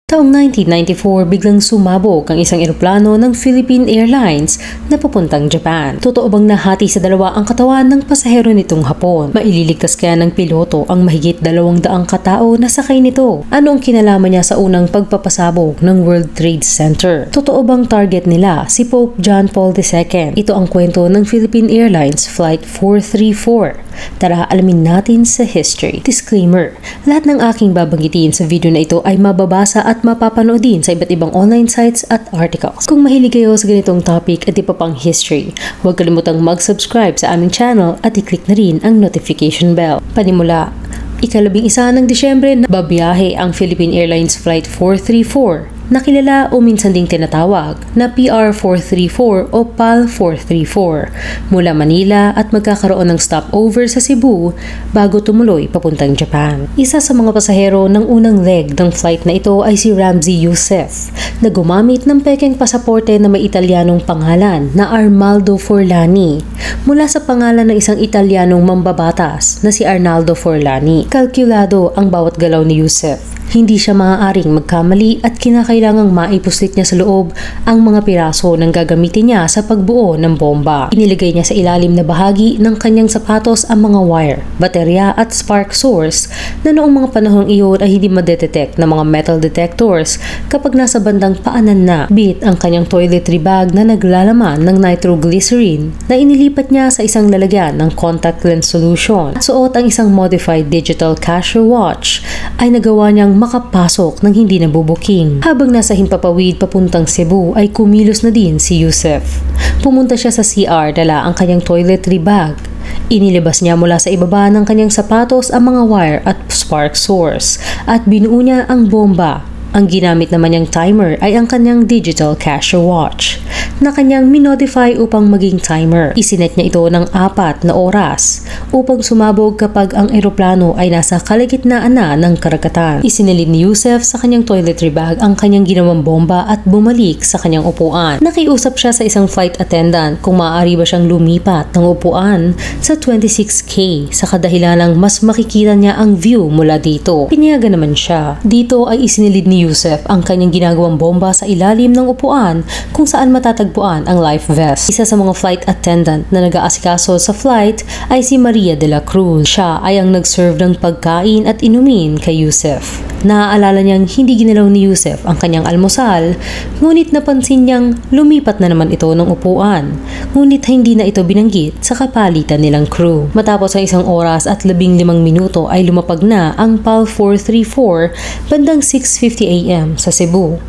Taong 1994, biglang sumabog ang isang eroplano ng Philippine Airlines na papuntang Japan. Totoo bang nahati sa dalawa ang katawan ng pasahero nitong Hapon? Maililigtas kaya ng piloto ang mahigit 200 katao na sakay nito? Ano ang kinalaman niya sa unang pagpapasabog ng World Trade Center? Totoo bang target nila si Pope John Paul II? Ito ang kwento ng Philippine Airlines Flight 434. Tara, alamin natin sa history. Disclaimer, lahat ng aking babanggitin sa video na ito ay mababasa at mapapanood din sa iba't ibang online sites at articles. Kung mahilig kayo sa ganitong topic at iba pang history, huwag kalimutang mag-subscribe sa aming channel at i-click na rin ang notification bell. Panimula, ika-11 ng Disyembre na babiyahe ang Philippine Airlines Flight 434 na kilala o minsan ding tinatawag na PR-434 o PAL-434 mula Manila at magkakaroon ng stopover sa Cebu bago tumuloy papuntang Japan. Isa sa mga pasahero ng unang leg ng flight na ito ay si Ramzi Youssef na gumamit ng pekeng pasaporte na may Italianong pangalan na Arnaldo Forlani mula sa pangalan ng isang Italianong mambabatas na si Arnaldo Forlani. Kalkulado ang bawat galaw ni Youssef. Hindi siya maaaring magkamali at kinakailangang maipuslit niya sa loob ang mga piraso ng gagamitin niya sa pagbuo ng bomba. Inilagay niya sa ilalim na bahagi ng kanyang sapatos ang mga wire, baterya at spark source na noong mga panahong iyon ay hindi madetect ng mga metal detectors kapag nasa bandang paanan na. Bit ang kanyang toiletry bag na naglalaman ng nitroglycerin na inilipat niya sa isang lalagyan ng contact lens solution. At suot ang isang modified digital Casio watch ay nagawa niyang makapasok ng hindi nabubuking. Habang nasa himpapawid papuntang Cebu ay kumilos na din si Youssef. Pumunta siya sa CR, dala ang kanyang toiletry bag. Inilabas niya mula sa ibaba ng kanyang sapatos ang mga wire at spark source at binuo niya ang bomba. Ang ginamit naman niyang timer ay ang kanyang digital Casio watch na kanyang minodify upang maging timer. Isinet niya ito ng 4 na oras upang sumabog kapag ang eroplano ay nasa kalagitnaan na ng karagatan. Isinilid ni Youssef sa kanyang toiletry bag ang kanyang ginawang bomba at bumalik sa kanyang upuan. Nakiusap siya sa isang flight attendant kung maaari ba siyang lumipat ng upuan sa 26K sa kadahilanang mas makikita niya ang view mula dito. Pinayagan naman siya. Dito ay isinilid ni Youssef ang kanyang ginagawang bomba sa ilalim ng upuan kung saan matatagpuan ang life vest. Isa sa mga flight attendant na nag-aasikaso sa flight ay si Maria de la Cruz. Siya ay ang nag-serve ng pagkain at inumin kay Youssef. Naaalala niyang hindi ginalaw ni Youssef ang kanyang almusal, ngunit napansin niyang lumipat na naman ito ng upuan. Ngunit hindi na ito binanggit sa kapalitan nilang crew. Matapos ang 1 oras at 15 minuto ay lumapag na ang PAL 434 bandang 6:50 AM sa Cebu.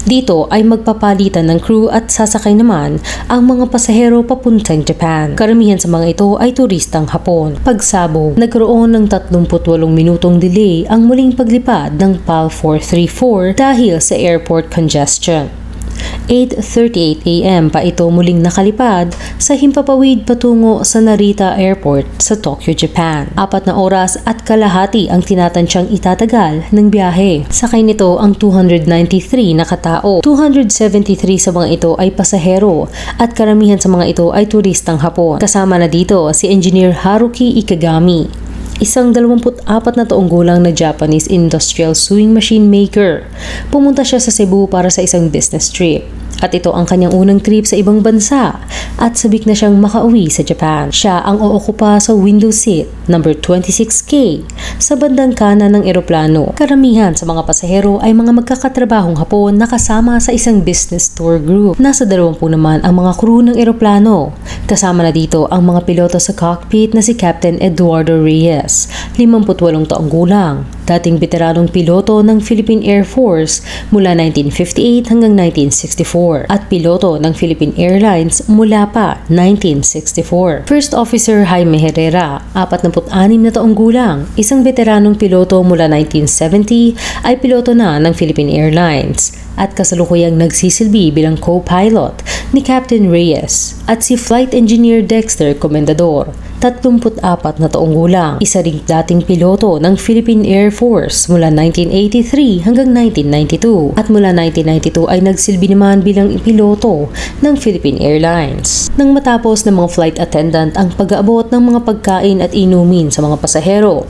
Dito ay magpapalitan ng crew at sasakay naman ang mga pasahero papuntang Japan. Karamihan sa mga ito ay turistang Hapon. Pagsabog, nagkaroon ng 38 minutong delay ang muling paglipad ng PAL 434 dahil sa airport congestion. 8:38 AM pa ito muling nakalipad sa himpapawid patungo sa Narita Airport sa Tokyo, Japan. 4 na oras at kalahati ang tinatansyang itatagal ng biyahe. Sakay nito ang 293 na katao. 273 sa mga ito ay pasahero at karamihan sa mga ito ay turistang Hapon. Kasama na dito si Engineer Haruki Ikegami, isang 24 na taong gulang na Japanese industrial sewing machine maker. Pumunta siya sa Cebu para sa isang business trip. At ito ang kanyang unang trip sa ibang bansa at sabik na siyang makauwi sa Japan. Siya ang uukupa sa window seat number 26K sa bandang kanan ng eroplano. Karamihan sa mga pasahero ay mga magkakatrabahong Hapon na kasama sa isang business tour group. Nasa 20 naman ang mga crew ng eroplano. Kasama na dito ang mga piloto sa cockpit na si Captain Eduardo Reyes, 58 taong gulang, dating veteranong piloto ng Philippine Air Force mula 1958 hanggang 1964 at piloto ng Philippine Airlines mula pa 1964. First Officer Jaime Herrera, 46 na taong gulang, isang veteranong piloto mula 1970 ay piloto na ng Philippine Airlines at kasalukuyang nagsisilbi bilang co-pilot ni Captain Reyes at si Flight Engineer Dexter Comendador, 34 na taong gulang, isa ring dating piloto ng Philippine Air Force mula 1983 hanggang 1992 at mula 1992 ay nagsilbi naman bilang piloto ng Philippine Airlines. Nang matapos ng mga flight attendant ang pag-aabot ng mga pagkain at inumin sa mga pasahero,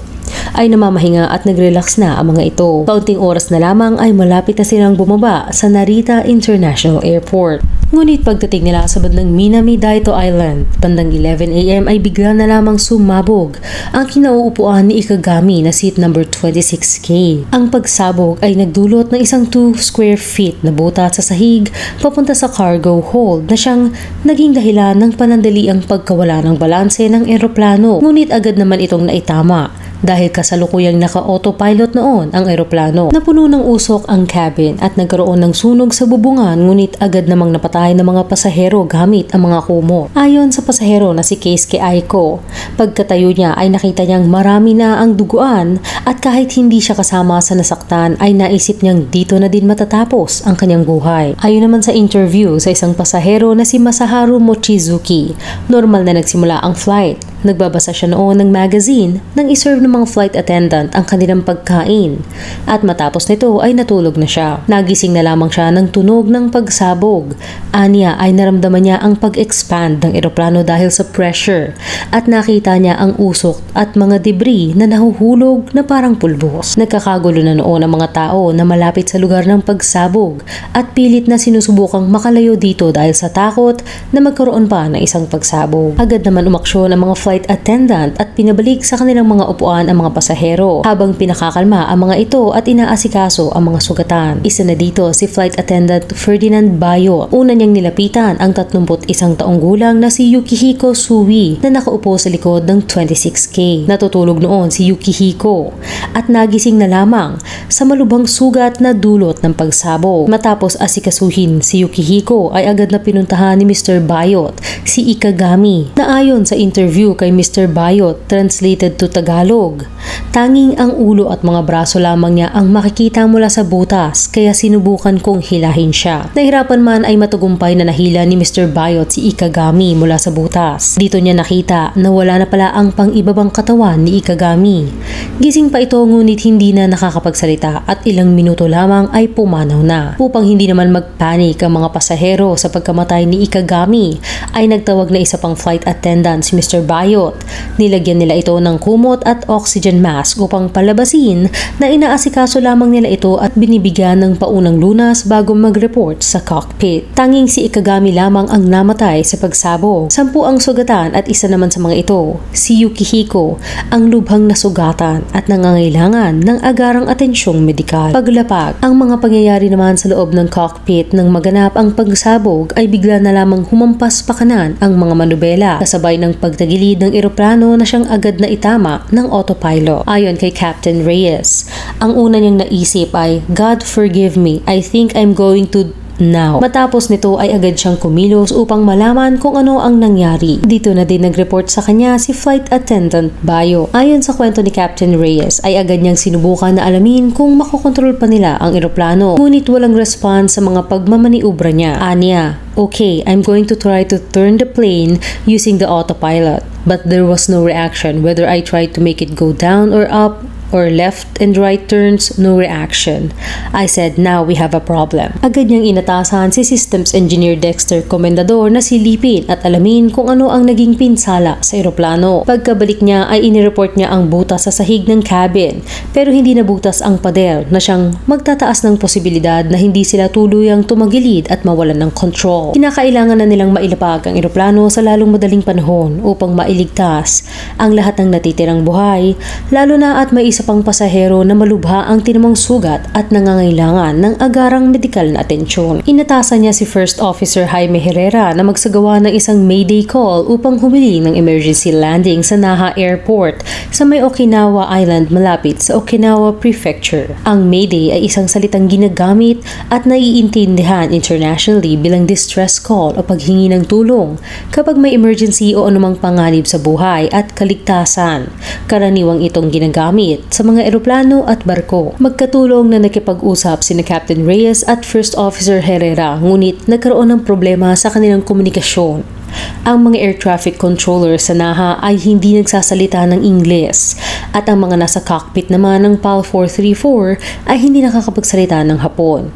ay namamahinga at nagrelax na ang mga ito. Kaunting oras na lamang ay malapit na silang bumaba sa Narita International Airport. Ngunit pagdating nila sa bandang Minami Daito Island, bandang 11 AM ay bigla na lamang sumabog ang kinauupuan ni Ikagami na seat number 26K. Ang pagsabog ay nagdulot ng isang 2 square feet na butas sa sahig papunta sa cargo hold na siyang naging dahilan ng panandaliang pagkawala ng balanse ng eroplano. Ngunit agad naman itong naitama dahil kasalukuyang naka-autopilot noon ang eroplano. Napuno ng usok ang cabin at nagkaroon ng sunog sa bubungan, ngunit agad namang napatay ng mga pasahero gamit ang mga kumot. Ayon sa pasahero na si Keisuke Aiko, pagkatayo niya ay nakita niyang marami na ang duguan at kahit hindi siya kasama sa nasaktan ay naisip niyang dito na din matatapos ang kanyang buhay. Ayon naman sa interview sa isang pasahero na si Masaharu Mochizuki, normal na nagsimula ang flight. Nagbabasa siya noon ng magazine nang iserve ng mga flight attendant ang kanilang pagkain at matapos nito ay natulog na siya. Nagising na lamang siya ng tunog ng pagsabog. Aniya ay naramdaman niya ang pag-expand ng eroplano dahil sa pressure at nakita niya ang usok at mga debris na nahuhulog na parang pulbos. Nagkakagulo na noon ang mga tao na malapit sa lugar ng pagsabog at pilit na sinusubukang makalayo dito dahil sa takot na magkaroon pa ng isang pagsabog. Agad naman umaksyon ang mga flight attendant at pinabalik sa kanilang mga upuan ang mga pasahero habang pinakakalma ang mga ito at inaasikaso ang mga sugatan. Isa na dito si Flight Attendant Ferdinand Bayo. Una niyang nilapitan ang 31 taong gulang na si Yukihiko Sui na nakaupo sa likod ng 26K. Natutulog noon si Yukihiko at nagising na lamang sa malubhang sugat na dulot ng pagsabog. Matapos asikasuhin si Yukihiko ay agad na pinuntahan ni Mr. Bayot si Ikagami na ayon sa interview kay Mr. Bayot, translated to Tagalog, tanging ang ulo at mga braso lamang niya ang makikita mula sa butas kaya sinubukan kong hilahin siya. Nahirapan man ay matagumpay na nahila ni Mr. Bayot si Ikagami mula sa butas. Dito niya nakita na wala na pala ang pang-ibabang katawan ni Ikagami. Gising pa ito ngunit hindi na nakakapagsalita at ilang minuto lamang ay pumanaw na. Upang hindi naman magpanik ang mga pasahero sa pagkamatay ni Ikagami ay nagtawag na isa pang flight attendant si Mr. Bayot. Nilagyan nila ito ng kumot at oxygen mask upang palabasin na inaasikaso lamang nila ito at binibigyan ng paunang lunas bago mag-report sa cockpit. Tanging si Ikagami lamang ang namatay sa pagsabog. 10 ang sugatan at isa naman sa mga ito, si Yukihiko, ang lubhang nasugatan at nangangailangan ng agarang atensyong medikal. Paglapag, ang mga pangyayari naman sa loob ng cockpit nang maganap ang pagsabog ay bigla na lamang humampas pa kanan ang mga manubela kasabay ng pagtagilid ng eroplano na siyang agad na itama ng autopilot. Ayon kay Captain Reyes, ang una niyang naisip ay, "God forgive me, I think I'm going to now." Matapos nito ay agad siyang kumilos upang malaman kung ano ang nangyari. Dito na din nag-report sa kanya si Flight Attendant Bayo. Ayon sa kwento ni Captain Reyes ay agad niyang sinubukan na alamin kung makokontrol pa nila ang eroplano. Ngunit walang response sa mga pagmamaniubra niya. Aniya, "Okay, I'm going to try to turn the plane using the autopilot." But there was no reaction whether I tried to make it go down or up or left and right turns, no reaction. I said, "Now we have a problem." Agad niyang inatasan si Systems Engineer Dexter Comendador na silipin at alamin kung ano ang naging pinsala sa eroplano. Pagkabalik niya ay inireport niya ang butas sa sahig ng cabin pero hindi nabutas ang pader na siyang magtataas ng posibilidad na hindi sila tuluyang tumagilid at mawalan ng control. Kinakailangan na nilang mailapag ang eroplano sa lalong madaling panahon upang mailigtas ang lahat ng natitirang buhay, lalo na at may isa pang pasahero na malubha ang tinamang sugat at nangangailangan ng agarang medikal na atensyon. Inatasan niya si First Officer Jaime Herrera na magsagawa ng isang mayday call upang humiling ng emergency landing sa Naha Airport sa may Okinawa Island malapit sa Okinawa Prefecture. Ang mayday ay isang salitang ginagamit at naiintindihan internationally bilang distress call o paghingi ng tulong kapag may emergency o anumang panganib sa buhay at kaligtasan. Karaniwang itong ginagamit sa mga eroplano at barko. Magkatulong na nakipag-usap sina Captain Reyes at First Officer Herrera ngunit nagkaroon ng problema sa kanilang komunikasyon. Ang mga air traffic controller sa Naha ay hindi nagsasalita ng Ingles at ang mga nasa cockpit naman ng PAL 434 ay hindi nakakapagsalita ng Hapon.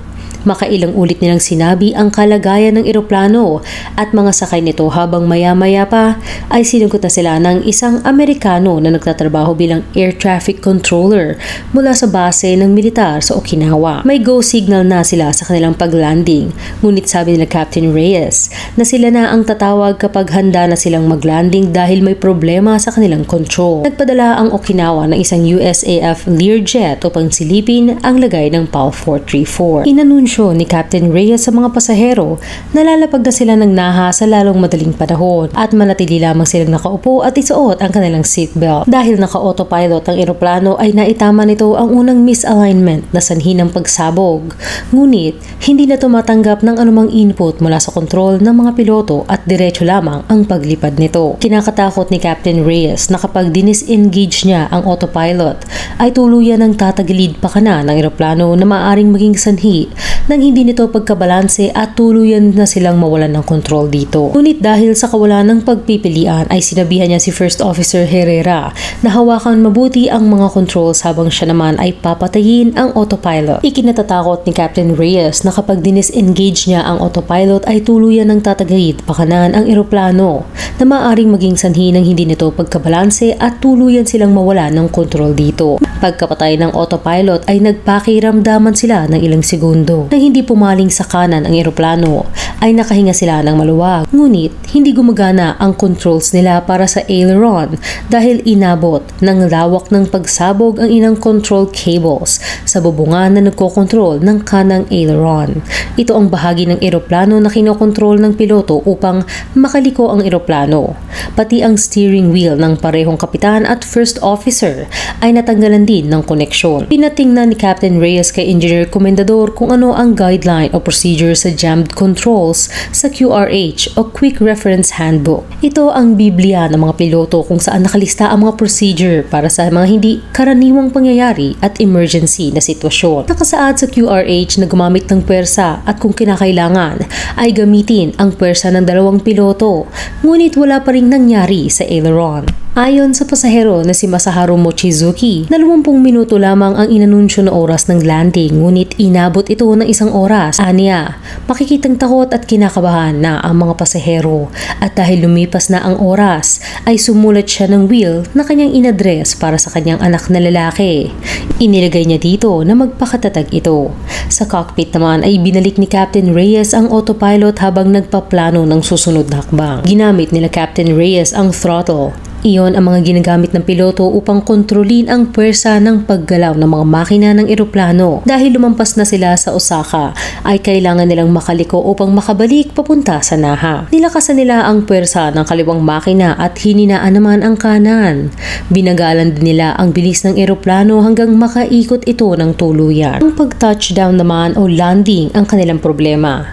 Makailang ulit nilang sinabi ang kalagayan ng eroplano at mga sakay nito habang maya-maya pa ay sinagot na sila ng isang Amerikano na nagtatrabaho bilang air traffic controller mula sa base ng militar sa Okinawa. May go signal na sila sa kanilang paglanding, ngunit sabi nila Captain Reyes na sila na ang tatawag kapag handa na silang maglanding dahil may problema sa kanilang control. Nagpadala ang Okinawa ng isang USAF Learjet upang silipin ang lagay ng PAL 434. Inanunsyo ni Captain Reyes sa mga pasahero na lalapag na sila ng Naha sa lalong madaling panahon at manatili lamang silang nakaupo at isuot ang kanilang seatbelt. Dahil naka-autopilot ang eroplano ay naitama nito ang unang misalignment na sanhi ng pagsabog. Ngunit hindi na tumatanggap ng anumang input mula sa kontrol ng mga piloto at diretso lamang ang paglipad nito. Kinakatakot ni Captain Reyes na kapag dinisengage niya ang autopilot ay tuluyan ng tatagilid pa kana ng eroplano na maaaring maging sanhi nang hindi nito pagkabalanse at tuluyan na silang mawalan ng kontrol dito. Ngunit dahil sa kawalan ng pagpipilian ay sinabihan niya si First Officer Herrera na hawakan mabuti ang mga controls habang siya naman ay papatayin ang autopilot. Ikinatatakot ni Captain Reyes na kapag dinisengage niya ang autopilot ay tuluyan ng tatagilid pa kanan ang eroplano na maaaring maging sanhi ng hindi nito pagkabalanse at tuluyan silang mawala ng kontrol dito. Pagkapatay ng autopilot ay nagpakiramdaman sila ng ilang segundo. Nang hindi pumaling sa kanan ang eroplano ay nakahinga sila ng maluwag. Ngunit hindi gumagana ang controls nila para sa aileron dahil inabot ng lawak ng pagsabog ang inang control cables sa bubungan na nagkokontrol ng kanang aileron. Ito ang bahagi ng eroplano na kinokontrol ng piloto upang makaliko ang eroplano. Pati ang steering wheel ng parehong kapitan at first officer ay natanggalan din ng koneksyon. Pinatingnan ni Captain Reyes kay Engineer Comendador kung ano ang guideline o procedure sa jammed controls sa QRH o Quick Reference Handbook. Ito ang biblia ng mga piloto kung saan nakalista ang mga procedure para sa mga hindi karaniwang pangyayari at emergency na sitwasyon. Nakasaad sa QRH na gumamit ng pwersa at kung kinakailangan ay gamitin ang pwersa ng dalawang piloto, ngunit wala pa ring nangyari sa aileron. Ayon sa pasahero na si Masaharu Mochizuki, 20 minuto lamang ang inanunsyo na oras ng landing ngunit inabot ito ng 1 oras. Aniya, makikitang takot at kinakabahan na ang mga pasahero at dahil lumipas na ang oras ay sumulat siya ng will na kanyang inadres para sa kanyang anak na lalaki. Inilagay niya dito na magpakatatag ito. Sa cockpit naman ay binalik ni Captain Reyes ang autopilot habang nagpaplano ng susunod na hakbang. Ginamit nila Captain Reyes ang throttle. Iyon ang mga ginagamit ng piloto upang kontrolin ang puwersa ng paggalaw ng mga makina ng eroplano. Dahil lumampas na sila sa Osaka, ay kailangan nilang makaliko upang makabalik papunta sa Naha. Nilakasan nila ang puwersa ng kaliwang makina at hininaan naman ang kanan. Binagalan din nila ang bilis ng eroplano hanggang makaikot ito ng tuluyan. Ang pag-touchdown naman o landing ang kanilang problema.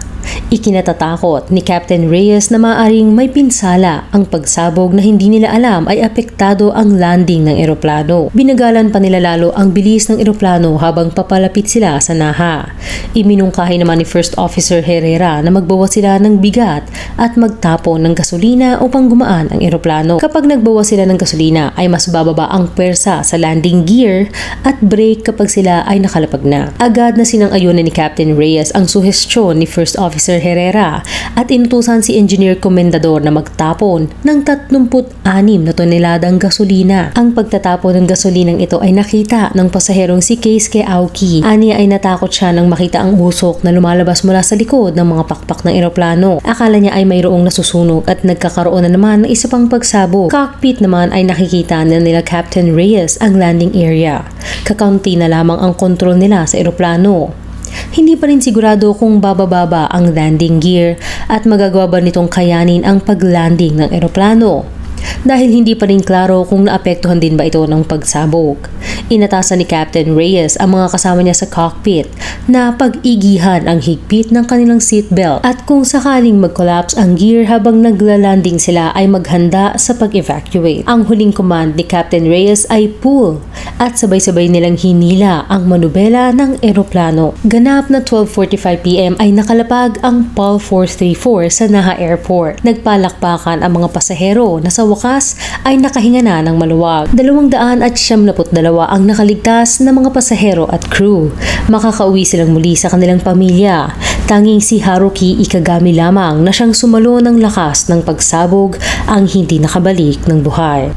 Ikinatatakot ni Captain Reyes na maaaring may pinsala ang pagsabog na hindi nila alam ay apektado ang landing ng eroplano. Binagalan pa nila lalo ang bilis ng eroplano habang papalapit sila sa Naha. Iminungkahi naman ni First Officer Herrera na magbawas sila ng bigat at magtapon ng gasolina upang gumaan ang eroplano. Kapag nagbawas sila ng gasolina ay mas bababa ang pwersa sa landing gear at brake kapag sila ay nakalapag na. Agad na sinang-ayunan ni Captain Reyes ang suhestyon ni First Officer Herrera at inutusan si Engineer Comendador na magtapon ng 36 na toneladang gasolina. Ang pagtatapon ng gasolinang ito ay nakita ng pasaherong si Keisuke Aoki. Aniya ay natakot siya nang makita ang usok na lumalabas mula sa likod ng mga pakpak ng eroplano. Akala niya ay mayroong nasusunog at nagkakaroon na naman ng isa pang pagsabog. Cockpit naman ay nakikita na nila Captain Reyes ang landing area. Kakaunti na lamang ang kontrol nila sa eroplano. Hindi pa rin sigurado kung bababa ang landing gear at magagawa ba nitong kayanin ang paglanding ng eroplano. Dahil hindi pa rin klaro kung naapektuhan din ba ito ng pagsabog. Inatasan ni Captain Reyes ang mga kasama niya sa cockpit na pag-igihan ang higpit ng kanilang seatbelt at kung sakaling mag-collapse ang gear habang naglalanding sila ay maghanda sa pag-evacuate. Ang huling command ni Captain Reyes ay pull at sabay-sabay nilang hinila ang manubela ng eroplano. Ganap na 12:45 PM ay nakalapag ang PAL 434 sa Naha Airport. Nagpalakpakan ang mga pasahero na sa wakas ay nakahinga na ng maluwag. 272 Dalawa ang nakaligtas na mga pasahero at crew. Makakauwi silang muli sa kanilang pamilya. Tanging si Haruki Ikegami lamang na siyang sumalo ng lakas ng pagsabog ang hindi nakabalik ng buhay.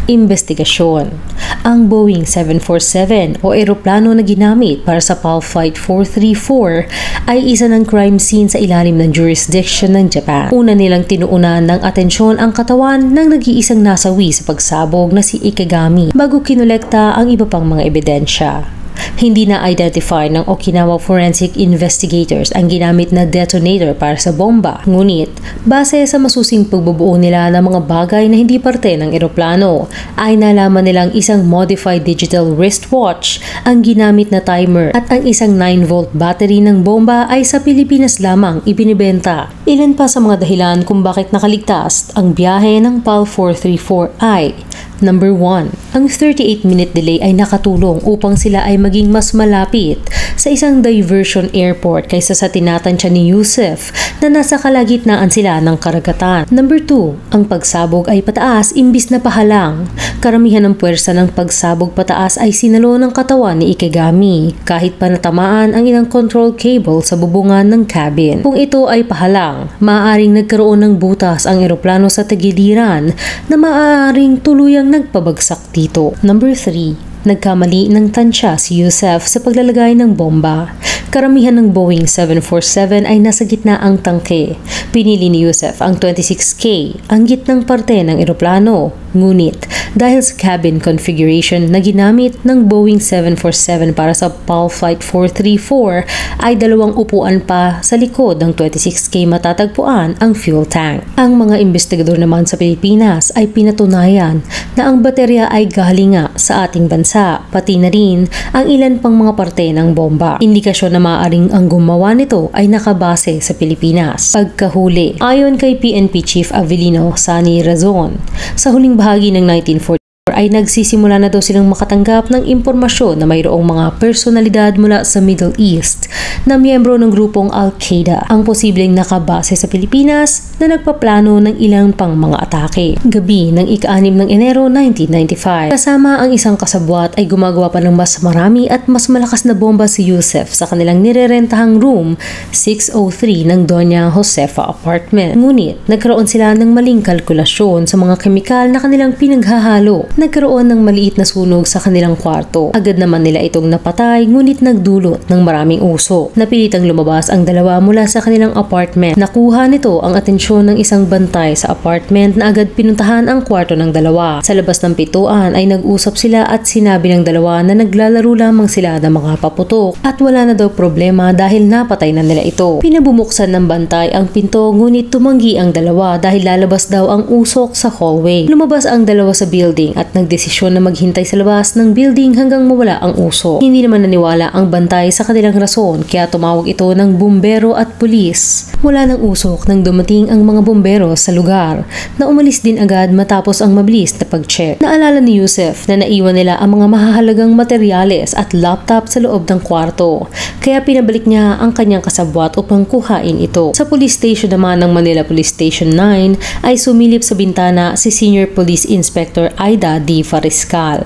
Investigasyon. Ang Boeing 747 o eroplano na ginamit para sa PAL Flight 434 ay isa ng crime scene sa ilalim ng jurisdiction ng Japan. Una nilang tinuunan ng atensyon ang katawan ng nag-iisang nasawi sa pagsabog na si Ikegami bago kinolekta ang iba pang mga ebidensya. Hindi na-identify ng Okinawa forensic investigators ang ginamit na detonator para sa bomba. Ngunit, base sa masusing pagbubuo nila ng mga bagay na hindi parte ng eroplano, ay nalaman nilang isang modified digital wristwatch ang ginamit na timer at ang isang 9-volt battery ng bomba ay sa Pilipinas lamang ibinibenta. Ilan pa sa mga dahilan kung bakit nakaligtas ang biyahe ng PAL 434 ay: Number 1, ang 38-minute delay ay nakatulong upang sila ay maging mas malapit sa isang diversion airport kaysa sa tinatansya ni Yusef na nasa kalagitnaan sila ng karagatan. Number 2, ang pagsabog ay pataas imbis na pahalang. Karamihan ng puwersa ng pagsabog pataas ay sinalo ng katawan ni Ikegami kahit pa natamaan ang ilang control cable sa bubungan ng cabin. Kung ito ay pahalang, maaaring nagkaroon ng butas ang eroplano sa tagiliran na maaaring tuluyang nagpabagsak dito. Number 3, nagkamali ng tansya si Yusef sa paglalagay ng bomba. Karamihan ng Boeing 747 ay nasa gitna ang tangke. Pinili ni Yusef ang 26K, ang gitnang parte ng eroplano. Ngunit, dahil sa cabin configuration na ginamit ng Boeing 747 para sa PAL Flight 434, ay dalawang upuan pa sa likod ng 26K matatagpuan ang fuel tank. Ang mga investigador naman sa Pilipinas ay pinatunayan na ang baterya ay galing nga sa ating bansa, pati na rin ang ilan pang mga parte ng bomba. Indikasyon na maaaring ang gumawa nito ay nakabase sa Pilipinas. Pagkahuli, ayon kay PNP Chief Avelino Sani Razon, sa huling bahagi ng 1944 ay nagsisimula na daw silang makatanggap ng impormasyon na mayroong mga personalidad mula sa Middle East na miyembro ng grupong Al-Qaeda ang posibleng nakabase sa Pilipinas na nagpaplano ng ilang pang mga atake. Gabi ng ika-6 ng Enero 1995, kasama ang isang kasabwat ay gumagawa pa ng mas marami at mas malakas na bomba si Yusef sa kanilang nirerentahang room 603 ng Doña Josefa apartment. Ngunit nagkaroon sila ng maling kalkulasyon sa mga kemikal na kanilang pinaghahalo. Nagkaroon ng maliit na sunog sa kanilang kwarto. Agad naman nila itong napatay, ngunit nagdulot ng maraming usok. Napilitang lumabas ang dalawa mula sa kanilang apartment. Nakuha nito ang atensyon ng isang bantay sa apartment na agad pinuntahan ang kwarto ng dalawa. Sa labas ng pituan ay nag-usap sila at sinabi ng dalawa na naglalaro lamang sila ng mga paputok at wala na daw problema dahil napatay na nila ito. Pinabumuksan ng bantay ang pinto, ngunit tumanggi ang dalawa dahil lalabas daw ang usok sa hallway. Lumabas ang dalawa sa building at nagdesisyon na maghintay sa labas ng building hanggang mawala ang usok. Hindi naman naniwala ang bantay sa kanilang rason kaya tumawag ito ng bumbero at pulis. Wala ng usok nang dumating ang mga bumbero sa lugar na umalis din agad matapos ang mabilis na pag-check. Naalala ni Yusef na naiwan nila ang mga mahahalagang materyales at laptop sa loob ng kwarto kaya pinabalik niya ang kanyang kasabwat upang kuhain ito. Sa police station naman ng Manila Police Station 9 ay sumilip sa bintana si Senior Police Inspector Aida D. Fariscal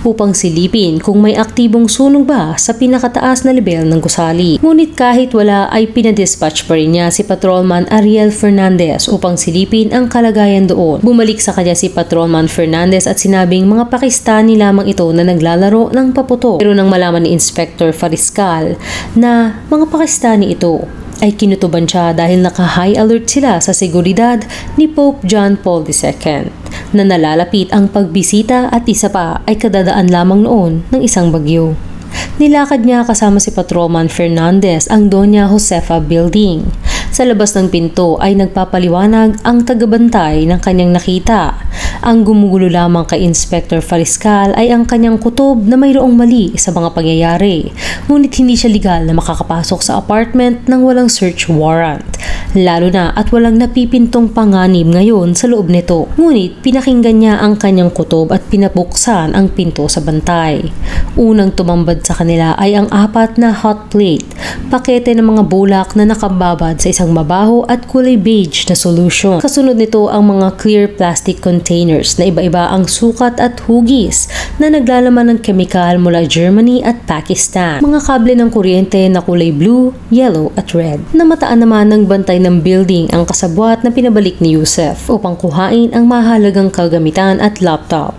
upang silipin kung may aktibong sunog ba sa pinakataas na level ng gusali. Ngunit kahit wala ay pinadispatch pa rin niya si Patrolman Ariel Fernandez upang silipin ang kalagayan doon. Bumalik sa kanya si Patrolman Fernandez at sinabing mga Pakistani lamang ito na naglalaro ng paputok. Pero nang malaman ni Inspector Fariscal na mga Pakistani ito, ay kinutuban siya dahil naka-high alert sila sa seguridad ni Pope John Paul II na nalalapit ang pagbisita at isa pa ay kadadaan lamang noon ng isang bagyo. Nilakad niya kasama si Patrolman Fernandez ang Doña Josefa Building. Sa labas ng pinto ay nagpapaliwanag ang tagabantay ng kanyang nakita. Ang gumugulo lamang kay Inspector Fariscal ay ang kanyang kutob na mayroong mali sa mga pangyayari. Ngunit hindi siya legal na makakapasok sa apartment nang walang search warrant. Lalo na at walang napipintong panganib ngayon sa loob nito. Ngunit pinakinggan niya ang kanyang kutob at pinabuksan ang pinto sa bantay. Unang tumambad sa kanila ay ang 4 na hot plate, pakete ng mga bulak na nakababad sa isang mabaho at kulay beige na solution. Kasunod nito ang mga clear plastic container containers na iba-iba ang sukat at hugis na naglalaman ng kemikal mula Germany at Pakistan. Mga kable ng kuryente na kulay blue, yellow at red. Namataan naman ng bantay ng building ang kasabwat na pinabalik ni Yusef upang kuhain ang mahalagang kagamitan at laptop.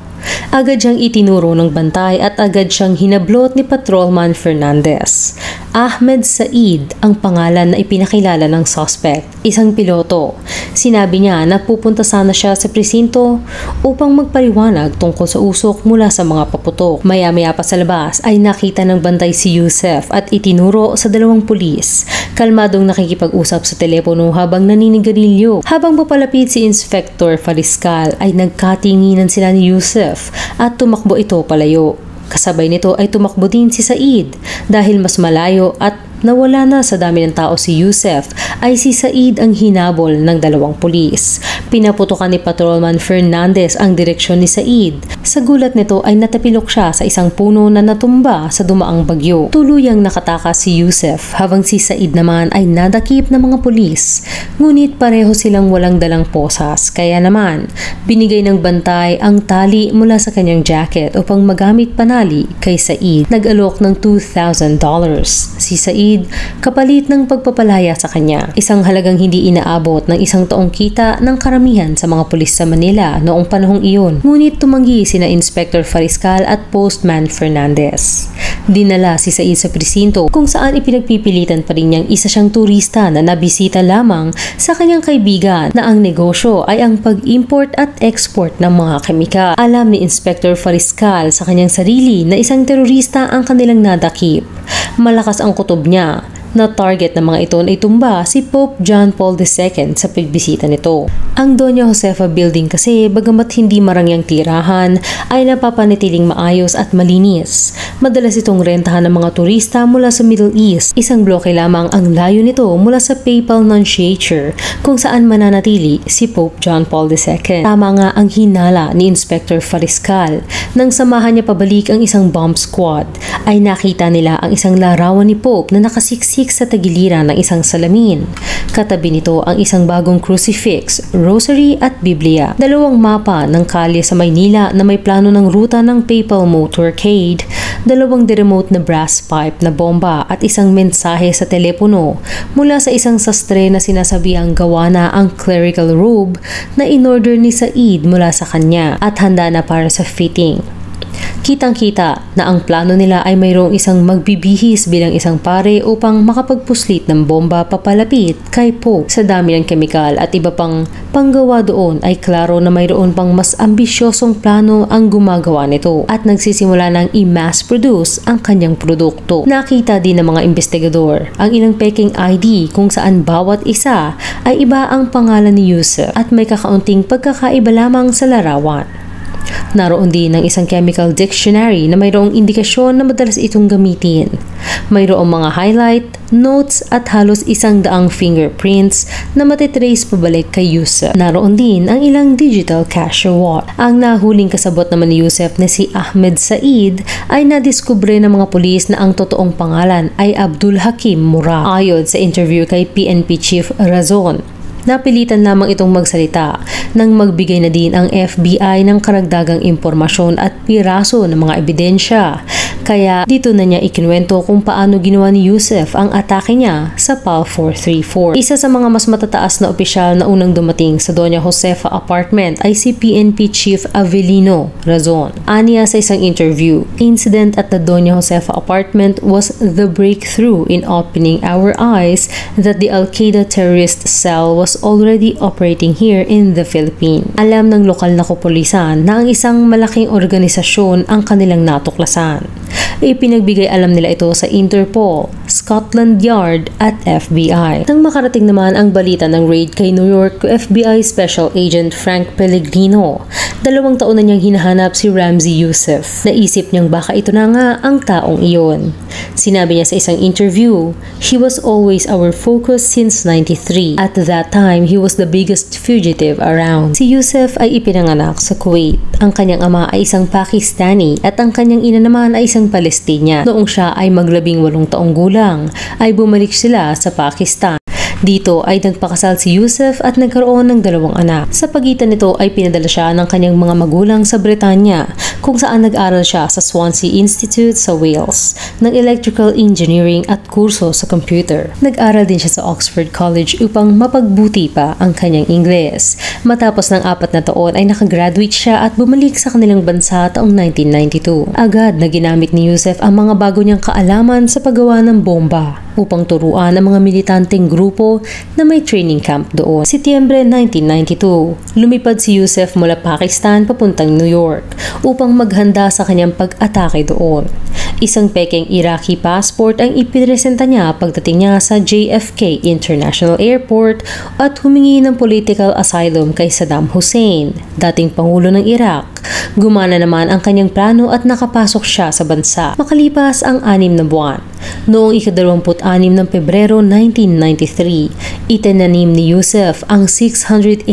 Agad siyang itinuro ng bantay at agad siyang hinablot ni Patrolman Fernandez. Ahmed Said ang pangalan na ipinakilala ng suspect, isang piloto. Sinabi niya na pupunta sana siya sa presinto upang magpaliwanag tungkol sa usok mula sa mga paputok. Maya-maya pa sa labas ay nakita ng bantay si Yusef at itinuro sa dalawang pulis. Kalmadong nakikipag-usap sa telepono habang naninigarilyo. Habang papalapit si Inspector Fariscal ay nagkatinginan sila ni Yusef at tumakbo ito palayo. Kasabay nito ay tumakbo din si Said dahil mas malayo at nawala na sa dami ng tao si Yusef ay si Said ang hinabol ng dalawang pulis. Pinaputukan ni Patrolman Fernandez ang direksyon ni Said. Sa gulat nito ay natapilok siya sa isang puno na natumba sa dumaang bagyo. Tuluyang nakatakas si Yusef habang si Said naman ay nadakip ng mga pulis. Ngunit pareho silang walang dalang posas kaya naman binigay ng bantay ang tali mula sa kanyang jacket upang magamit panali kay Said. Nag-alok ng $2,000. Si Said kapalit ng pagpapalaya sa kanya. Isang halagang hindi inaabot ng isang taong kita ng karamihan sa mga pulis sa Manila noong panahong iyon. Ngunit tumanggi sina Inspector Fariscal at Postman Fernandez. Dinala si Said sa presinto kung saan ipinagpipilitan pa rin niyang isa siyang turista na nabisita lamang sa kanyang kaibigan na ang negosyo ay ang pag-import at export ng mga kemikal. Alam ni Inspector Fariscal sa kanyang sarili na isang terorista ang kanilang nadakip. Malakas ang kutob niya na target ng mga ito ay tumba si Pope John Paul II sa pagbisita nito. Ang Doña Josefa Building kasi bagamat hindi marangyang tirahan ay napapanatiling maayos at malinis. Madalas itong rentahan ng mga turista mula sa Middle East. Isang bloke lamang ang layo nito mula sa Papal Nunciature kung saan mananatili si Pope John Paul II. Tama nga ang hinala ni Inspector Fariscal. Nang samahan niya pabalik ang isang bomb squad ay nakita nila ang isang larawan ni Pope na nakasiksik sa tagiliran ng isang salamin. Katabi nito ang isang bagong crucifix, rosary at Biblia. Dalawang mapa ng kalye sa Maynila na may plano ng ruta ng Papal Motorcade, dalawang de-remote na brass pipe na bomba at isang mensahe sa telepono mula sa isang sastre na sinasabihang gawa na ang clerical robe na in-order ni Said mula sa kanya at handa na para sa fitting. Kitang-kita na ang plano nila ay mayroong isang magbibihis bilang isang pare upang makapagpuslit ng bomba papalapit kay Pope. Sa dami ng kemikal at iba pang panggawa doon ay klaro na mayroon pang mas ambisyosong plano ang gumagawa nito at nagsisimula ng i-mass produce ang kanyang produkto. Nakita din ng mga investigador ang ilang peking ID kung saan bawat isa ay iba ang pangalan ni Yusef at may kakaunting pagkakaiba lamang sa larawan. Naroon din ang isang chemical dictionary na mayroong indikasyon na madalas itong gamitin. Mayroong mga highlight, notes at halos 100 fingerprints na matitrace pabalik kay Yusef. Naroon din ang ilang digital cashier wallet. Ang nahuling kasabot naman ni Yusef na si Ahmed Said ay nadiskubre ng mga pulis na ang totoong pangalan ay Abdul Hakim Murad. Ayon sa interview kay PNP Chief Razon, napilitan lamang itong magsalita nang magbigay na din ang FBI ng karagdagang impormasyon at piraso ng mga ebidensya. Kaya dito na niya ikinuwento kung paano ginawa ni Yusef ang atake niya sa PAL 434. Isa sa mga mas matataas na opisyal na unang dumating sa Doña Josefa apartment ay si PNP Chief Avelino Razon. Aniya sa isang interview, incident at the Doña Josefa apartment was the breakthrough in opening our eyes that the Al-Qaeda terrorist cell was already operating here in the Philippines. Alam ng lokal na kapulisan na ang isang malaking organisasyon ang kanilang natuklasan. Ipinagbigay alam nila ito sa Interpol, Scotland Yard at FBI. Nang makarating naman ang balita ng raid kay New York FBI Special Agent Frank Pellegrino, 2 taon na niyang hinahanap si Ramzi Yusef. Naisip niyang baka ito na nga ang taong iyon. Sinabi niya sa isang interview, "He was always our focus since 93. At that time, he was the biggest fugitive around." Si Yusef ay ipinanganak sa Kuwait. Ang kanyang ama ay isang Pakistani at ang kanyang ina naman ay isang Palestina. Noong siya ay 18 taong gulang, ay bumalik sila sa Pakistan. Dito ay nagpakasal si Yusef at nagkaroon ng 2 anak. Sa pagitan nito ay pinadala siya ng kanyang mga magulang sa Britanya, kung saan nag-aral siya sa Swansea Institute sa Wales ng Electrical Engineering at kurso sa computer. Nag-aral din siya sa Oxford College upang mapagbuti pa ang kanyang Ingles. Matapos ng 4 na taon ay nakagraduate siya at bumalik sa kanilang bansa taong 1992. Agad na ginamit ni Yusef ang mga bago niyang kaalaman sa paggawa ng bomba upang turuan ang mga militanteng grupo na may training camp doon. Setyembre 1992, lumipad si Yusef mula Pakistan papuntang New York upang maghanda sa kanyang pag-atake doon. Isang pekeng Iraqi passport ang ipinresenta niya pagdating niya sa JFK International Airport at humingi ng political asylum kay Saddam Hussein, dating Pangulo ng Iraq. Gumana naman ang kanyang plano at nakapasok siya sa bansa. Makalipas ang 6 na buwan, noong ika-26 ng Pebrero 1993, itinanim ni Yusef ang 689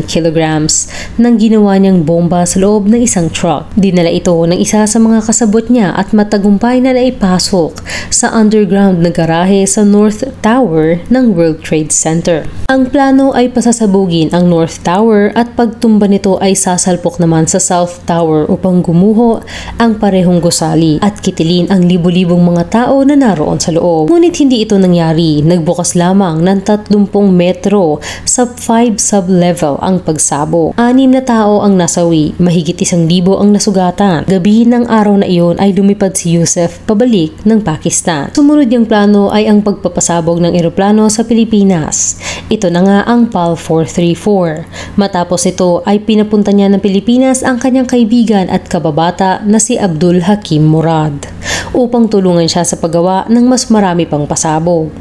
kilograms ng ginawa niyang bomba sa loob ng isang truck. Dinala ito ng isa sa mga kasabot niya at matagumpay na naipasok sa underground na garahe sa North Tower ng World Trade Center. Ang plano ay pasasabugin ang North Tower at pagtumba nito ay sasalpok naman sa South Tower upang gumuho ang parehong gusali at kitilin ang libu-libong mga tao na naroon sa loob. Ngunit hindi ito nangyari. Nagbukas lamang ng 30 metro sa 5 sub-level ang pagsabog. 6 na tao ang nasawi, mahigit 1,000 ang nasugatan. Gabi ng araw na iyon ay lumipad si Yusef pabalik ng Pakistan. Sumunod niyang plano ay ang pagpapasabog ng eroplano sa Pilipinas. Ito na nga ang PAL 434. Matapos ito ay pinapunta niya ng Pilipinas ang kanyang kaibigan at kababata na si Abdul Hakim Murad upang tulungan siya sa paggawa ng mas marami pang pasabog.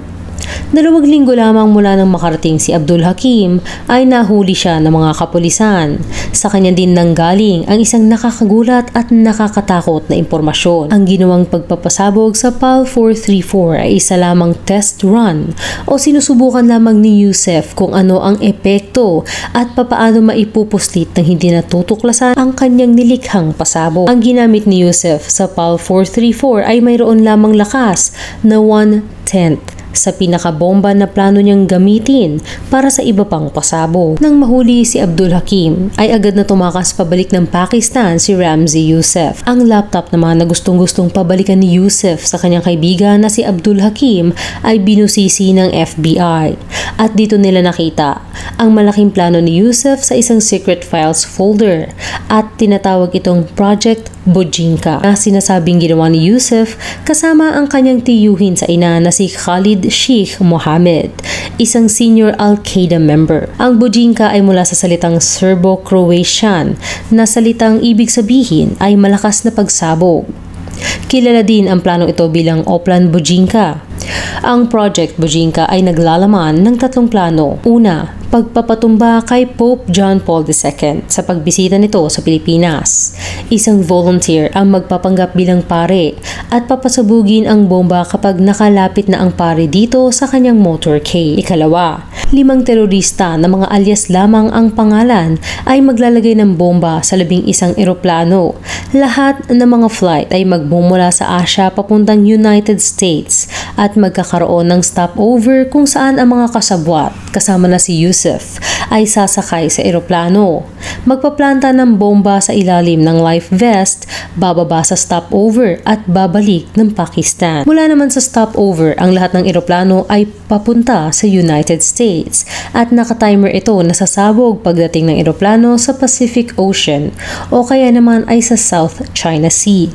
2 linggo lamang mula nang makarating si Abdul Hakim ay nahuli siya ng mga kapulisan. Sa kanya din nanggaling ang isang nakakagulat at nakakatakot na impormasyon. Ang ginawang pagpapasabog sa PAL 434 ay isa lamang test run o sinusubukan lamang ni Yusef kung ano ang epekto at papaano maipupuslit ng hindi natutuklasan ang kanyang nilikhang pasabog. Ang ginamit ni Yusef sa PAL 434 ay mayroon lamang lakas na 1/10 sa pinakabomba na plano niyang gamitin para sa iba pang pasabog. Nang mahuli si Abdul Hakim, ay agad na tumakas pabalik ng Pakistan si Ramzi Yusef. Ang laptop naman na gustong-gustong pabalikan ni Yusef sa kanyang kaibigan na si Abdul Hakim ay binusisi ng FBI. At dito nila nakita ang malaking plano ni Yusef sa isang secret files folder at tinatawag itong Project Bojinka na sinasabing ginawa ni Yusef kasama ang kanyang tiyuhin sa ina na si Khalid Sheikh Mohammed, isang senior Al-Qaeda member. Ang Bojinka ay mula sa salitang Serbo-Croatian na salitang ibig sabihin ay malakas na pagsabog. Kilala din ang planong ito bilang Oplan Bojinka. Ang Project Bojinka ay naglalaman ng 3 plano. Una, pagpapatumba kay Pope John Paul II sa pagbisita nito sa Pilipinas. Isang volunteer ang magpapanggap bilang pare at papasabugin ang bomba kapag nakalapit na ang pare dito sa kanyang motorcade. Ikalawa, 5 terorista na mga alias lamang ang pangalan ay maglalagay ng bomba sa 11 eroplano. Lahat ng mga flight ay magmumula sa Asia papuntang United States at magkakaroon ng stopover kung saan ang mga kasabwat, kasama na si Yusef, ay sasakay sa eroplano. Magpaplanta ng bomba sa ilalim ng life vest, bababa sa stopover at babalik ng Pakistan. Mula naman sa stopover, ang lahat ng eroplano ay papunta sa United States at nakatimer ito na sasabog pagdating ng eroplano sa Pacific Ocean o kaya naman ay sa South China Sea.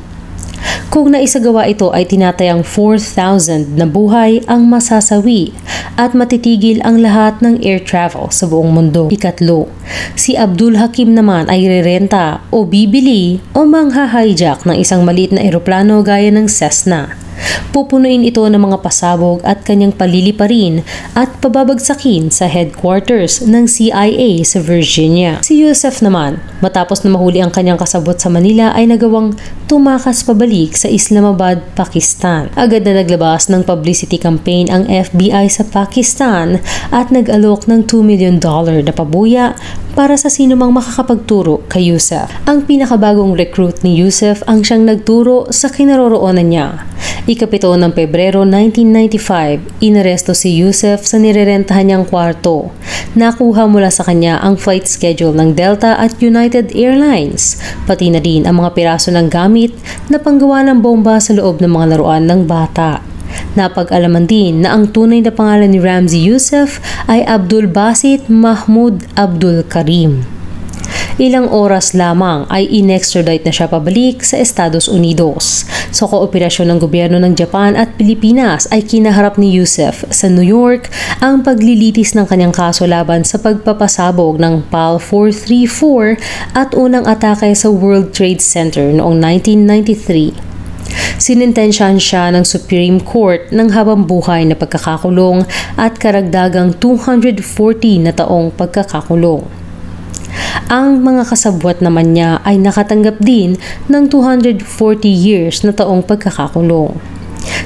Kung naisagawa ito ay tinatayang 4,000 na buhay ang masasawi at matitigil ang lahat ng air travel sa buong mundo. Ikatlo, si Abdul Hakim naman ay rerenta o bibili o mangha-hijack ng isang maliit na eroplano gaya ng Cessna. Pupunuin ito ng mga pasabog at kanyang paliliparin at pababagsakin sa headquarters ng CIA sa Virginia. Si Yusef naman, matapos na mahuli ang kanyang kasabot sa Manila ay nagawang tumakas pabalik sa Islamabad, Pakistan. Agad na naglabas ng publicity campaign ang FBI sa Pakistan at nag-alok ng $2 million na pabuya para sa sinumang makakapagturo kay Yusef. Ang pinakabagong recruit ni Yusef ang siyang nagturo sa kinaroroonan niya. Ikapito ng Pebrero 1995, inaresto si Yusef sa nirerentahan niyang kwarto. Nakuha mula sa kanya ang flight schedule ng Delta at United Airlines, pati na din ang mga piraso ng gamit na panggawa ng bomba sa loob ng mga laruan ng bata. Napag-alaman din na ang tunay na pangalan ni Ramzi Yusef ay Abdul Basit Mahmoud Abdul Karim. Ilang oras lamang ay in-extradite na siya pabalik sa Estados Unidos. Sa kooperasyon ng gobyerno ng Japan at Pilipinas ay kinaharap ni Yusef sa New York ang paglilitis ng kanyang kaso laban sa pagpapasabog ng PAL 434 at unang atake sa World Trade Center noong 1993. Sinintensyahan siya ng Supreme Court ng habang buhay na pagkakakulong at karagdagang 240 na taong pagkakakulong. Ang mga kasabwat naman niya ay nakatanggap din ng 240 years na taong pagkakakulong.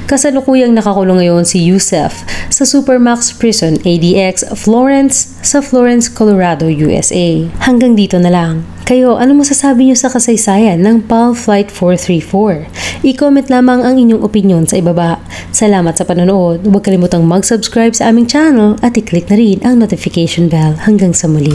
Kasalukuyang nakakulong ngayon si Yusef sa Supermax Prison ADX Florence sa Florence, Colorado, USA. Hanggang dito na lang. Kayo, ano masasabi niyo sa kasaysayan ng PAL Flight 434? I-comment lamang ang inyong opinion sa ibaba. Salamat sa panonood. Huwag kalimutang mag-subscribe sa aming channel at i-click na rin ang notification bell. Hanggang sa muli.